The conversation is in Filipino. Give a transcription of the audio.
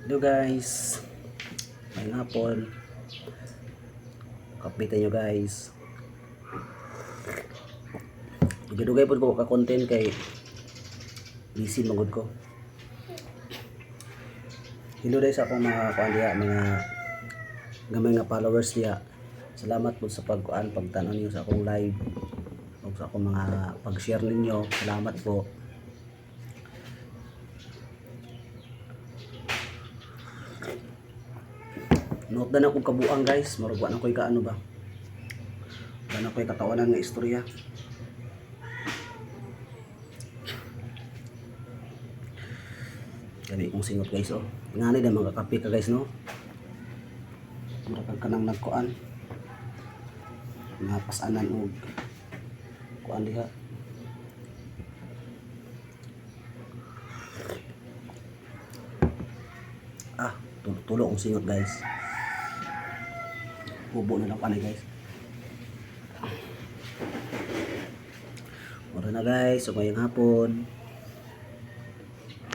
Hello guys, may hapon. Kapitan nyo guys. Dugay-dugay po ko ka-content kay busy magod ko. Hello guys sa akong mga kuan diha, mga gamay nga followers diha. Salamat po sa pagtanaw niyo sa akong live o sa akong mga pag-share ninyo. Salamat po. Note na akong kabuang guys, marag wa na ko'y kaano ba. Wa na ko'y katawanan nga istorya. Kani kong singot guys oh. Ngani na mga kape ka guys no. Murag ka nang nagkuan. Nga pasanan og kuan diha. Tulo kong singot guys. Bubo na lang panay guys. Mura na guys, so ngayong hapon.